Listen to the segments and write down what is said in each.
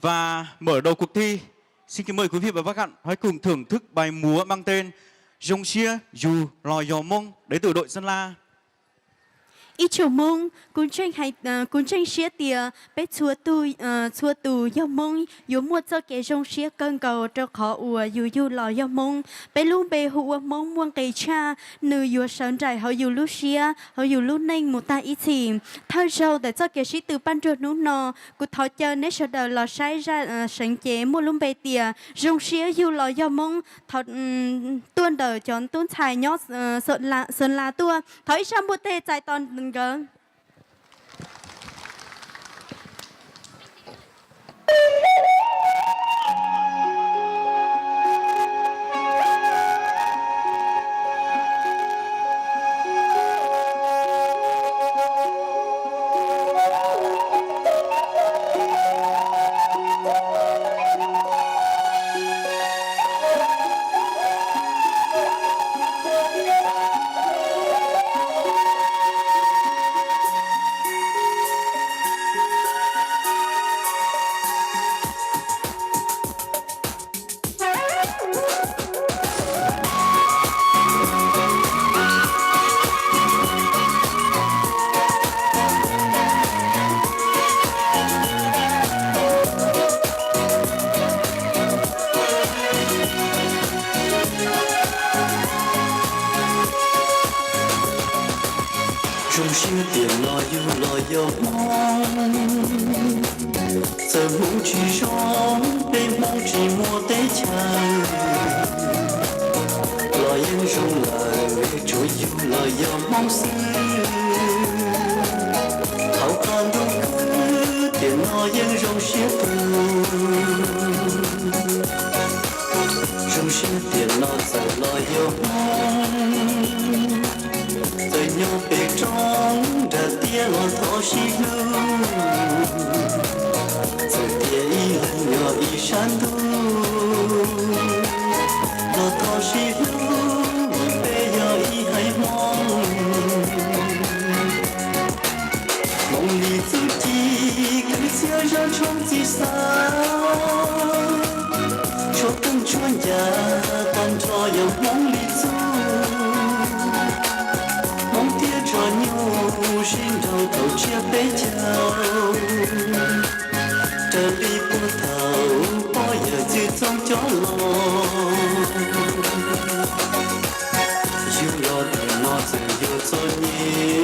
Và mở đầu cuộc thi, xin kính mời quý vị và các bạn hãy cùng thưởng thức bài múa mang tên Rong Xia Dù Lò Yò Mông đến từ đội Sơn La. Ít chiều mông cuốn tranh xía tìa bé chua tù yêu mông yếu mua cho cái rong xía cơn cầu cho khó ủa yếu lò yêu mông bé luôn bé hụa mông muông cây cha nữ yếu sơn trải họ yếu lúc xía họ yếu lúc nênh một ta ít chỉ thơ sâu để cho cái sĩ từ ban trượt nút nọ cụ thọ chờ nếu sau đó lò sai ra sáng chế mua luôn bé tìa rong xía yếu lò yêu mông thọ tuôn đời chọn tuôn xài nhót sơn là tua thấy sao mua tê chạy toàn gỡ rong xia tiền lo yêu mong giờ muốn chỉ rong để mong chỉ mua té chàng lo yên rong lời chúa yêu lo yêu mong xưa thảo con đâu cứ tiền lo yên rong xia rong xia tiền lo giờ lo yêu mong đời nhau bề trong đã tia lo thọ xí lưu giờ tia y hận nhỏ y san tu lo thọ xí lưu bề nhỏ y hay mong lý tu chi cứ xưa ra trong chi xa cho từng chuan nhà tan cho yêu mong lý tu cho nhau xin đầu cầu chia bé chào trở đi của thầu bao giờ chỉ trong chó lo yêu lo thì nó sẽ yêu cho nhé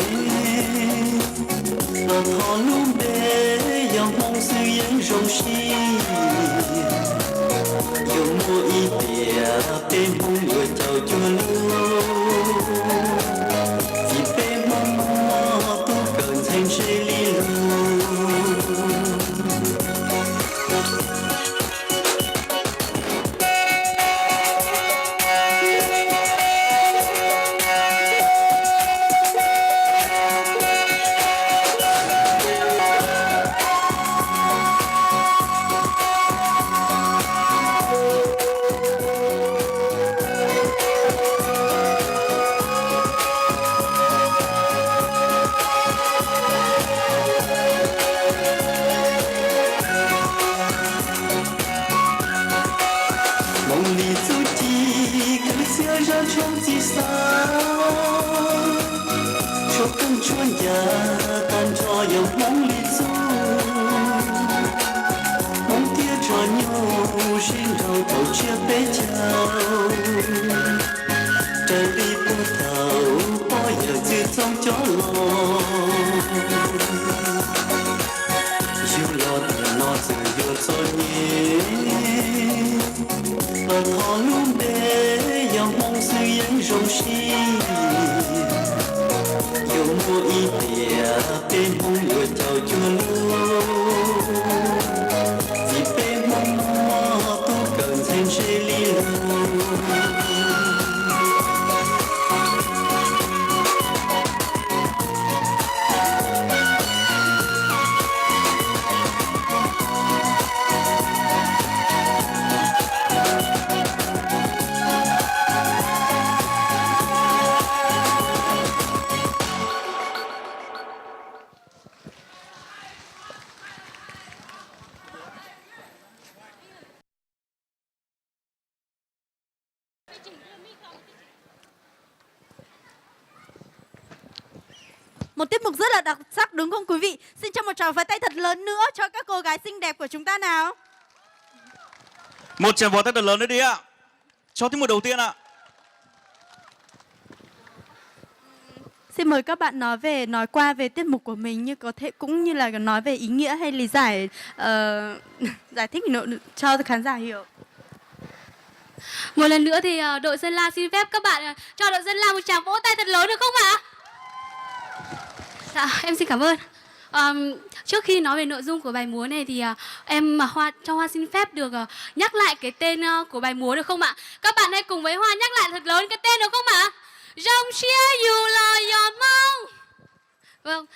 lo thọ lúc bé yêu mong sự yên rong xi yêu mua ý địa bên mong người chào cho luôn Một tiết mục rất là đặc sắc đúng không quý vị? Xin cho một tràng pháo tay thật lớn nữa cho các cô gái xinh đẹp của chúng ta nào. Một tràng pháo tay thật lớn nữa đi ạ. Cho tiết mục đầu tiên ạ. Xin mời các bạn nói qua về tiết mục của mình, như có thể cũng như là nói về ý nghĩa hay lý giải giải thích cho khán giả hiểu. Một lần nữa thì đội Sơn La xin phép các bạn cho đội Sơn La một tràng vỗ tay thật lớn được không ạ? Dạ, em xin cảm ơn. Trước khi nói về nội dung của bài múa này thì em cho Hoa xin phép được nhắc lại cái tên của bài múa được không ạ? Các bạn hãy cùng với Hoa nhắc lại thật lớn cái tên được không ạ? Rong xia dù là gió mong. Vâng.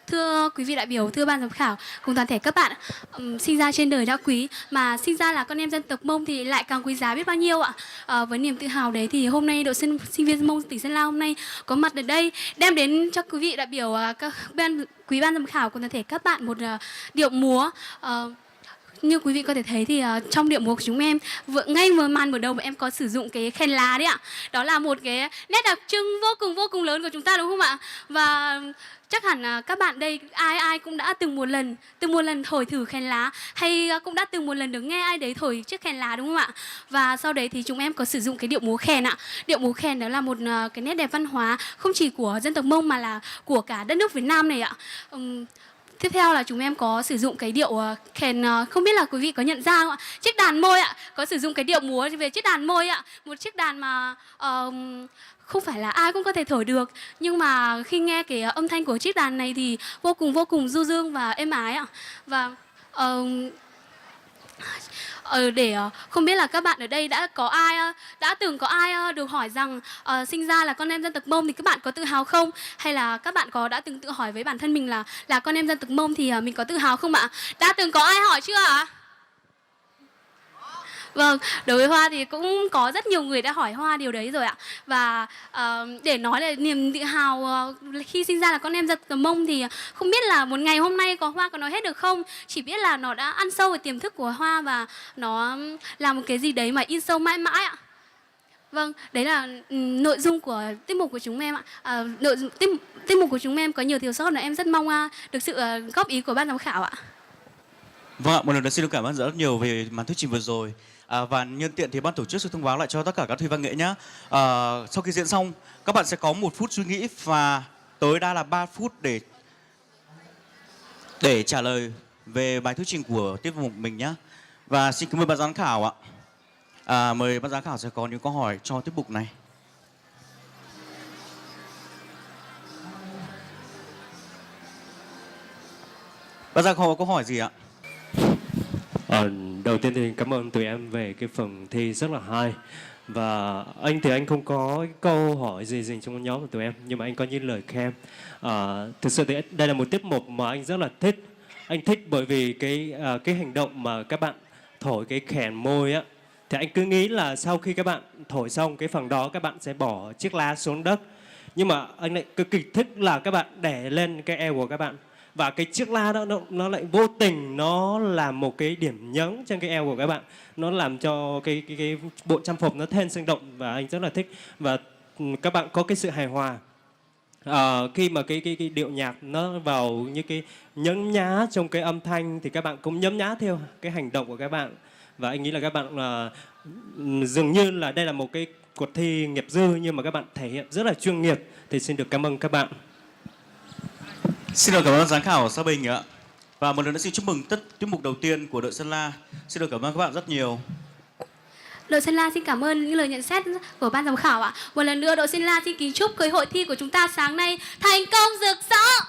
Thưa quý vị đại biểu, thưa ban giám khảo cùng toàn thể các bạn, sinh ra trên đời đã quý, mà sinh ra là con em dân tộc Mông thì lại càng quý giá biết bao nhiêu ạ. Với niềm tự hào đấy thì hôm nay đội sinh viên Mông tỉnh Sơn La hôm nay có mặt ở đây đem đến cho quý vị đại biểu, quý ban giám khảo cùng toàn thể các bạn một điệu múa. Như quý vị có thể thấy thì trong điệu múa của chúng em ngay màn mở đầu mà em có sử dụng cái khen lá đấy ạ. Đó là một cái nét đặc trưng vô cùng lớn của chúng ta đúng không ạ? Và chắc hẳn các bạn đây ai cũng đã từng một lần thổi thử khen lá, hay cũng đã từng một lần được nghe ai đấy thổi chiếc khen lá đúng không ạ? Và sau đấy thì chúng em có sử dụng cái điệu múa khen ạ. Điệu múa khen đó là một cái nét đẹp văn hóa không chỉ của dân tộc Mông mà là của cả đất nước Việt Nam này ạ. Tiếp theo là chúng em có sử dụng cái điệu khen, không biết là quý vị có nhận ra không ạ? Chiếc đàn môi ạ, có sử dụng cái điệu múa về chiếc đàn môi ạ. Một chiếc đàn mà không phải là ai cũng có thể thổi được, nhưng mà khi nghe cái âm thanh của chiếc đàn này thì vô cùng du dương và êm ái ạ. Và để không biết là các bạn ở đây đã từng có ai được hỏi rằng sinh ra là con em dân tộc Mông thì các bạn có tự hào không? Hay là các bạn đã từng tự hỏi với bản thân mình là con em dân tộc Mông thì mình có tự hào không ạ? Đã từng có ai hỏi chưa ạ? Vâng, đối với Hoa thì cũng có rất nhiều người đã hỏi Hoa điều đấy rồi ạ. Và để nói là niềm tự hào khi sinh ra là con em dân tộc Mông thì không biết là một ngày hôm nay Hoa có nói hết được không? Chỉ biết là nó đã ăn sâu vào tiềm thức của Hoa và nó là một cái gì đấy mà in sâu mãi mãi ạ. Vâng, đấy là nội dung của tiết mục của chúng em ạ. Tiết mục của chúng em có nhiều thiếu sót là em rất mong được sự góp ý của ban giám khảo ạ. Vâng ạ, một lần nữa xin được cảm ơn rất nhiều về màn thuyết trình vừa rồi. Và nhân tiện thì ban tổ chức sẽ thông báo lại cho tất cả các thầy văn nghệ nhé. Sau khi diễn xong, các bạn sẽ có 1 phút suy nghĩ và tối đa là 3 phút để trả lời về bài thuyết trình của tiết mục mình nhé. Và xin cảm ơn ban giám khảo ạ. Mời ban giám khảo sẽ có những câu hỏi cho tiết mục này. Ban giám khảo có câu hỏi gì ạ? Đầu tiên thì cảm ơn tụi em về cái phần thi rất là hay. Và anh thì anh không có cái câu hỏi gì dành trong nhóm của tụi em, nhưng mà anh có những lời khen. Thực sự thì đây là một tiết mục mà anh rất là thích. Anh thích bởi vì cái hành động mà các bạn thổi cái khèn môi á, thì anh cứ nghĩ là sau khi các bạn thổi xong cái phần đó các bạn sẽ bỏ chiếc lá xuống đất. Nhưng mà anh lại cực kỳ thích là các bạn để lên cái eo của các bạn. Và cái chiếc la đó nó lại vô tình nó làm một cái điểm nhấn trên cái eo của các bạn. Nó làm cho cái bộ trang phục nó thêm sinh động và anh rất là thích. Và các bạn có cái sự hài hòa. Khi mà cái điệu nhạc nó vào như cái nhấn nhá trong cái âm thanh thì các bạn cũng nhấn nhá theo cái hành động của các bạn. Và anh nghĩ là các bạn dường như là đây là một cái cuộc thi nghiệp dư nhưng mà các bạn thể hiện rất là chuyên nghiệp. Thì xin được cảm ơn các bạn. Xin được cảm ơn giám khảo Sa Bình ạ. Và một lần nữa xin chúc mừng tiết mục đầu tiên của đội Sơn La. Xin được cảm ơn các bạn rất nhiều. Đội Sơn La xin cảm ơn những lời nhận xét của ban giám khảo ạ. Một lần nữa đội Sơn La xin kính chúc cái hội thi của chúng ta sáng nay thành công rực rỡ.